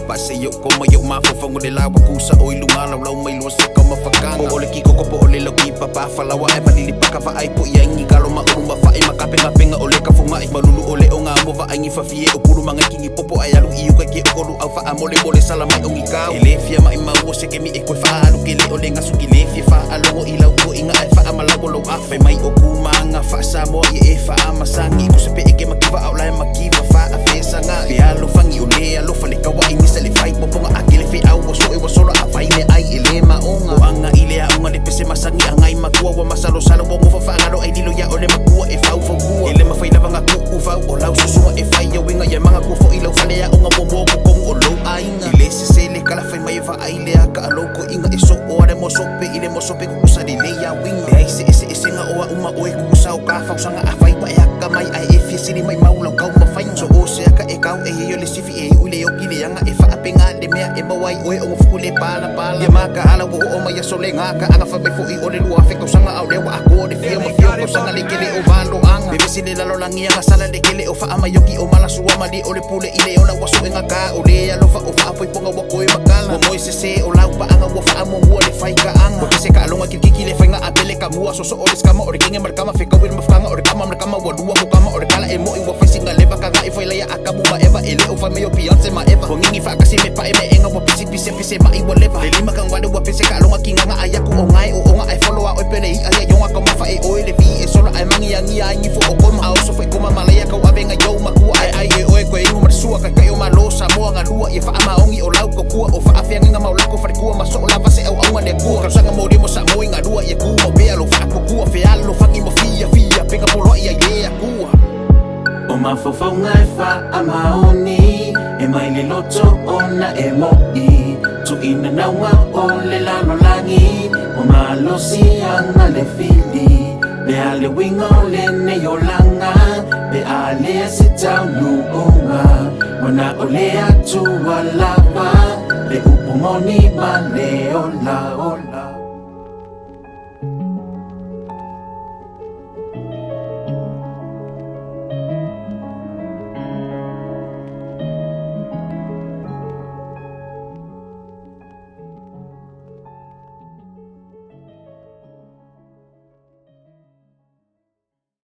Pasayo ko mayo mafafang o nilawa kusa o ilungalaw may luwas ka mafakanga o ole kiko ko po ole logi papafalawa ay panilipa ka fa ay po iyang igalo mauruma fa ay makaping-aping ole ka funga ay malulu ole o nga mo fa ay ngifafie o puro mga kingi popo ay alu iyo kay o kolu ang fa amole-mole salamay o ikaw ilefia maimawo se kemi ekwe fa alu kili ole nga sugilefia fa alu mo ilaw ko inga ay fa amalawolo afay may o kumanga fa samo i fa amasangi ko sa peike makiba aulay makiba fa afesa nga bialo fangi ole alo falikawa ini salifay po nga akili fi awo so e wasolo afay ne ay ilema o nga ilea o nga dipese masangi angay magkuwa wa masalo-salo mo mo fa ngalo ay diluya ole magkuwa e fa ufo ilema fay na mga kukufa o law susunga e fay yawinga ya mga kufo ilaw falea o nga momogo kong ulo ay nga ilese sele kala fay may fa ay lea ka alo ko inga iso o are mo sope ile mo sope kukusa dileya winga ay isi nga owa umaoy kukusa o kafaw sa nga afay pa kamay ay efya sili may maulaw kaw mafay so o siya ka ikaw ay hiyo lisifi e ule o kili nga e fa apinga de mea e maway oy o fukule pala ya maka alaw o maya sole nga ka anga fa befo i ole luwa fe ko sa nga aude wa ako de fio mo fio ko sa nga likili o balo anga bebe sili lalo lang iya nga sala de kili o fa amayoki o malasuwa mali ole pule ile o na waso nga ka ole alo fa o fa apoy po nga wakoy makala mo moy sese o law pa anga wa fa amo mo le fay ka anga kasi ka along kikikile fay nga abele ka muwa so olis ka mo ore kinga markama fe ka wir mafanga ore kama markama wadua ko kama ore kala emo i wa fay singa leva ka nga ifay laya akamu ma eva ele o fa meyo Beyonce ma eva ngingi fa kasi me pa eme enga wa pisi ma i wa leva lima kang wadu wa pisi ka along kinga nga ayaku o ngai o nga ay follow o pele i aya yong ako mafa e o le vi e solo ay mangi ngi fo o ko ma so fa ko ma malaya ka wa benga yo maku ay e o ko ingo marsua ka kayo malosa mo nga lua i fa ama ongi o lau ko kuwa o fa afia nga maula ko fa kuwa maso la fa se o nga ne kuwa ka sanga mo di mo sa mo nga lua ye ku mo be alo fa ko kuwa fe alo fa ngi mo fia pinga polo ia ye kuwa o mafofo ngai fa amaoni e mai le loto ona e moi tu ina na wa o le lano langi o malosi anga le fili be ale wingo le ne yolanga be ale sita nu onga wana ole atu wala be upumoni male ola